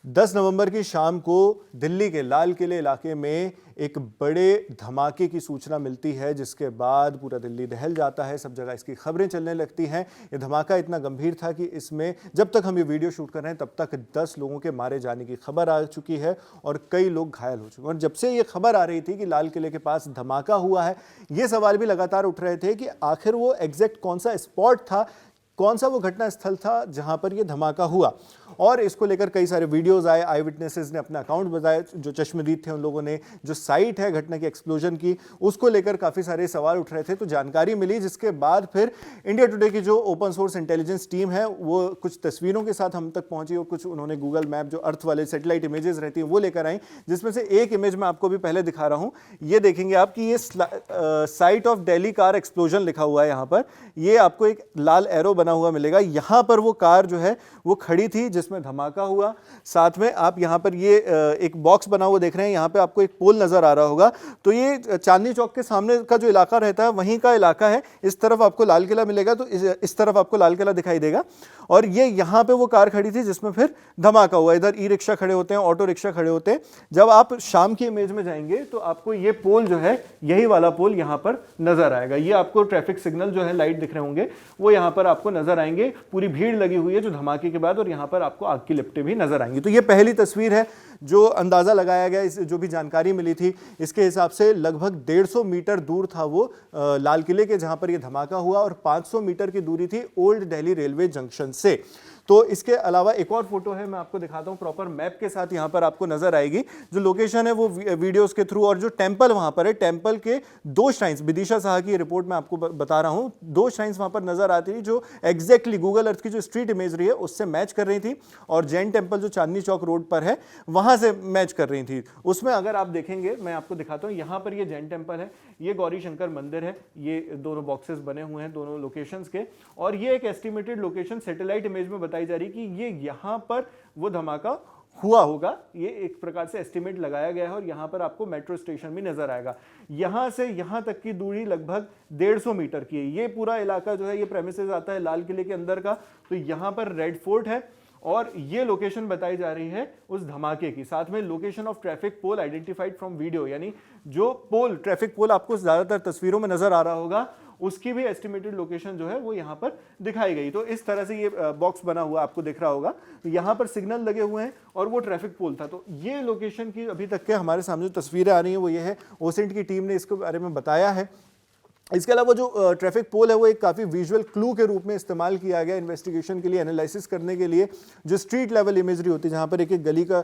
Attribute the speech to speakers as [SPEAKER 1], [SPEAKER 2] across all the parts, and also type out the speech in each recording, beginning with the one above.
[SPEAKER 1] 10 नवंबर की शाम को दिल्ली के लाल किले इलाके में एक बड़े धमाके की सूचना मिलती है, जिसके बाद पूरा दिल्ली दहल जाता है। सब जगह इसकी खबरें चलने लगती हैं। ये धमाका इतना गंभीर था कि इसमें जब तक हम ये वीडियो शूट कर रहे हैं तब तक 10 लोगों के मारे जाने की खबर आ चुकी है और कई लोग घायल हो चुके हैं। और जब से ये खबर आ रही थी कि लाल किले के पास धमाका हुआ है, ये सवाल भी लगातार उठ रहे थे कि आखिर वो एग्जैक्ट कौन सा स्पॉट था, कौन सा वो घटना स्थल था जहां पर यह धमाका हुआ। और इसको लेकर कई सारे वीडियोस आए, आई विटनेसेस ने अपना अकाउंट बताए, जो चश्मदीद थे उन लोगों ने, जो साइट है घटना की एक्सप्लोजन की, उसको लेकर काफ़ी सारे सवाल उठ रहे थे। तो जानकारी मिली, जिसके बाद फिर इंडिया टुडे की जो ओपन सोर्स इंटेलिजेंस टीम है वो कुछ तस्वीरों के साथ हम तक पहुंची और कुछ उन्होंने गूगल मैप जो अर्थ वाले सैटेलाइट इमेजेस रहती हैं वो लेकर आई, जिसमें से एक इमेज मैं आपको भी पहले दिखा रहा हूँ। ये देखेंगे आप कि ये site of Delhi car explosion लिखा हुआ है यहाँ पर। ये आपको एक लाल एरो बना हुआ मिलेगा। यहाँ पर वो कार जो है वो खड़ी थी जिसमें धमाका हुआ। साथ में आप यहाँ पर ये एक बॉक्स बना हुआ देख रहे हैं, यहाँ पे आपको एक पोल नजर आ रहा होगा। तो ये चांदनी चौक के सामने का जो इलाका रहता है वहीं का इलाका है। इस तरफ आपको लाल किला मिलेगा, तो इस तरफ आपको लाल किला दिखाई देगा। और ये यहाँ पे वो कार खड़ी थी जिसमें फिर धमाका हुआ। इधर ई रिक्शा खड़े होते हैं, ऑटो रिक्शा खड़े होते हैं। जब आप शाम की इमेज में जाएंगे तो आपको ये पोल जो है, यही वाला पोल यहाँ पर नजर आएगा। ये आपको ट्रैफिक सिग्नल जो है, लाइट दिख रहे होंगे, वो यहाँ पर आपको नजर आएंगे। पूरी भीड़ लगी हुई है जो धमाके के बाद, और यहाँ पर आपको आग की लिपटें भी नजर आएंगी। तो ये पहली तस्वीर है जो अंदाजा लगाया गया, इस जो भी जानकारी मिली थी इसके हिसाब से लगभग 150 मीटर दूर था वो लाल किले के जहां पर यह धमाका हुआ, और 500 मीटर की दूरी थी ओल्ड दिल्ली रेलवे जंक्शन से। तो इसके अलावा एक और फोटो है, मैं आपको दिखाता हूं, प्रॉपर मैप के साथ यहां पर आपको नजर आएगी। जो लोकेशन है वो वीडियोस के थ्रू, और जो टेंपल वहां पर है, टेंपल के 2 श्राइन्स, विदिशा साहा की रिपोर्ट में आपको बता रहा हूं, 2 श्राइन्स वहां पर नजर आती थी जो एग्जैक्टली गूगल अर्थ की जो स्ट्रीट इमेजरी है उससे मैच कर रही थी, और जैन टेंपल जो चांदनी चौक रोड पर है वहां से मैच कर रही थी। उसमें अगर आप देखेंगे, मैं आपको दिखाता हूं, यहां पर ये जैन टेंपल है, ये गौरी शंकर मंदिर है, ये दोनों बॉक्सेस बने हुए हैं दोनों लोकेशंस के। और ये एक एस्टिमेटेड लोकेशन सैटेलाइट इमेज में बताई जा रही कि ये यहां पर वो धमाका हुआ होगा। ये एक प्रकार से एस्टिमेट लगाया गया है। और यहां पर आपको मेट्रो स्टेशन भी नजर आएगा। यहां से यहां तक की दूरी लगभग 150 मीटर की है। ये पूरा इलाका जो है, ये प्रेमिसेस आता है लाल किले के अंदर का। तो यहां पर रेड फोर्ट है और ये लोकेशन बताई जा रही है उस धमाके की। साथ में location of traffic pole identified from video, यानी जो पोल, ट्रैफिक पोल आपको ज्यादातर तस्वीरों में नजर आ रहा होगा, उसकी भी एस्टिमेटेड लोकेशन जो है वो यहां पर दिखाई गई। तो इस तरह से ये बॉक्स बना हुआ आपको दिख रहा होगा। तो यहां पर सिग्नल लगे हुए हैं और वो ट्रैफिक पोल था। तो ये लोकेशन की अभी तक के हमारे सामने जो तस्वीरें आ रही हैं वो ये है। ओसेंट की टीम ने इसके बारे में बताया है। इसके अलावा जो ट्रैफिक पोल है वो एक काफ़ी विजुअल क्लू के रूप में इस्तेमाल किया गया इन्वेस्टिगेशन के लिए, एनालिसिस करने के लिए। जो स्ट्रीट लेवल इमेजरी होती है, जहाँ पर एक एक गली का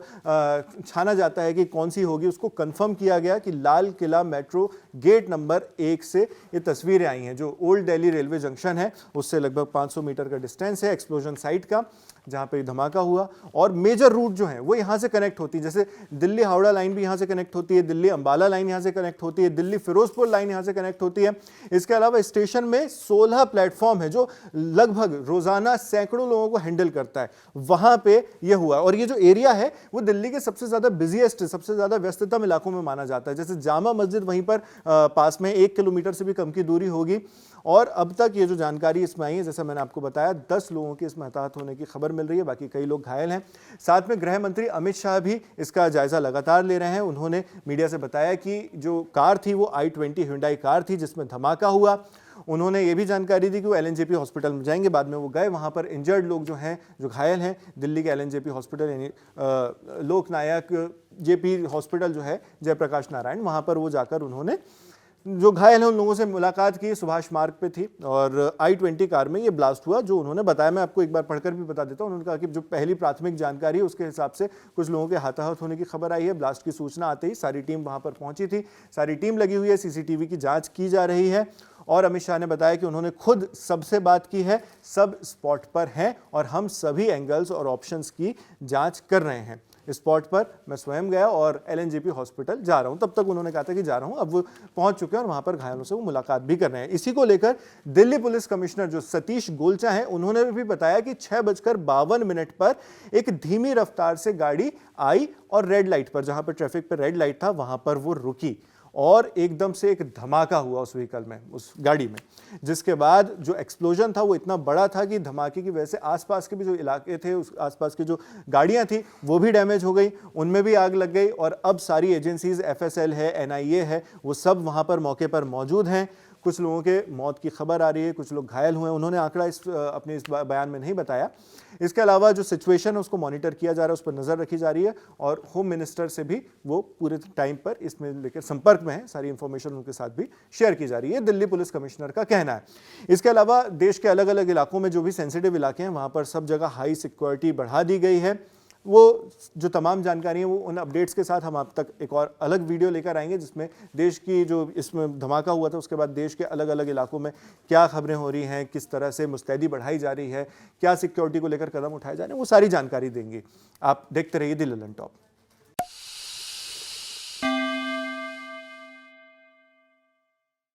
[SPEAKER 1] छाना जाता है कि कौन सी होगी, उसको कंफर्म किया गया कि Lal Qila metro gate number 1 से ये तस्वीरें आई हैं। जो ओल्ड दिल्ली रेलवे जंक्शन है उससे लगभग 500 मीटर का डिस्टेंस है एक्सप्लोजन साइट का, जहाँ पर धमाका हुआ। और मेजर रूट जो है वो यहाँ से कनेक्ट होती है, जैसे दिल्ली हावड़ा लाइन भी यहाँ से कनेक्ट होती है, दिल्ली अंबाला लाइन यहाँ से कनेक्ट होती है, दिल्ली फिरोजपुर लाइन यहाँ से कनेक्ट होती है। इसके अलावा स्टेशन में 16 प्लेटफॉर्म है जो लगभग रोजाना सैकड़ों लोगों को हैंडल करता है। वहां पे यह हुआ। और ये जो एरिया है वो दिल्ली के सबसे ज्यादा बिजिएस्ट, सबसे ज्यादा व्यस्ततम इलाकों में माना जाता है। जैसे जामा मस्जिद वहीं पर पास में 1 किलोमीटर से भी कम की दूरी होगी। और अब तक ये जो जानकारी इसमें आई है, जैसा मैंने आपको बताया, 10 लोगों के इसमें हताहत होने की खबर मिल रही है, बाकी कई लोग घायल हैं। साथ में गृह मंत्री अमित शाह भी इसका जायजा लगातार ले रहे हैं। उन्होंने मीडिया से बताया कि जो कार थी वो i20 हुंडई कार थी जिसमें धमाका हुआ। उन्होंने ये भी जानकारी दी कि वो LNJP हॉस्पिटल में जाएंगे। बाद में वो गए, वहाँ पर इंजर्ड लोग जो हैं, जो घायल हैं, दिल्ली के LNJP हॉस्पिटल यानी लोकनायक JP हॉस्पिटल जो है जयप्रकाश नारायण, वहाँ पर वो जाकर उन्होंने जो घायल हैं उन लोगों से मुलाकात की। सुभाष मार्ग पे थी और i20 कार में ये ब्लास्ट हुआ, जो उन्होंने बताया। मैं आपको एक बार पढ़कर भी बता देता हूँ। उन्होंने कहा कि जो पहली प्राथमिक जानकारी है उसके हिसाब से कुछ लोगों के हताहत होने की खबर आई है। ब्लास्ट की सूचना आते ही सारी टीम वहां पर पहुंची थी, सारी टीम लगी हुई है, CCTV की जांच की जा रही है। और अमित शाह ने बताया कि उन्होंने खुद सबसे बात की है, सब स्पॉट पर हैं और हम सभी एंगल्स और ऑप्शंस की जांच कर रहे हैं। स्पॉट पर मैं स्वयं गया और LNJP हॉस्पिटल जा रहा हूं। तब तक उन्होंने कहा था कि जा रहा हूं, अब वो पहुंच चुके हैं और वहां पर घायलों से वो मुलाकात भी कर रहे हैं। इसी को लेकर दिल्ली पुलिस कमिश्नर जो सतीश गोलचा हैं, उन्होंने भी बताया कि 6:52 पर एक धीमी रफ्तार से गाड़ी आई और रेड लाइट पर, जहां पर ट्रैफिक पर रेड लाइट था, वहां पर वो रुकी। और एकदम से एक धमाका हुआ उस व्हीकल में, उस गाड़ी में, जिसके बाद जो एक्सप्लोजन था वो इतना बड़ा था कि धमाके की वजह से आसपास के भी जो इलाके थे, उस आसपास की जो गाड़ियां थी वो भी डैमेज हो गई, उनमें भी आग लग गई। और अब सारी एजेंसीज, FSL है, NIA है, वो सब वहां पर मौके पर मौजूद हैं। कुछ लोगों के मौत की खबर आ रही है, कुछ लोग घायल हुए हैं, उन्होंने आंकड़ा अपने इस बयान में नहीं बताया। इसके अलावा जो सिचुएशन है उसको मॉनिटर किया जा रहा है, उस पर नजर रखी जा रही है और होम मिनिस्टर से भी वो पूरे टाइम पर इसमें लेकर संपर्क में है, सारी इंफॉर्मेशन उनके साथ भी शेयर की जा रही है, दिल्ली पुलिस कमिश्नर का कहना है। इसके अलावा देश के अलग अलग इलाकों में जो भी सेंसिटिव इलाके हैं वहां पर सब जगह हाई सिक्योरिटी बढ़ा दी गई है। वो जो तमाम जानकारी है वो उन अपडेट्स के साथ हम आप तक एक और अलग वीडियो लेकर आएंगे, जिसमें देश की जो इसमें धमाका हुआ था उसके बाद देश के अलग अलग इलाकों में क्या खबरें हो रही हैं, किस तरह से मुस्तैदी बढ़ाई जा रही है, क्या सिक्योरिटी को लेकर कदम उठाए जा रहे हैं, वो सारी जानकारी देंगे। आप देखते रहिए द ललन टॉप।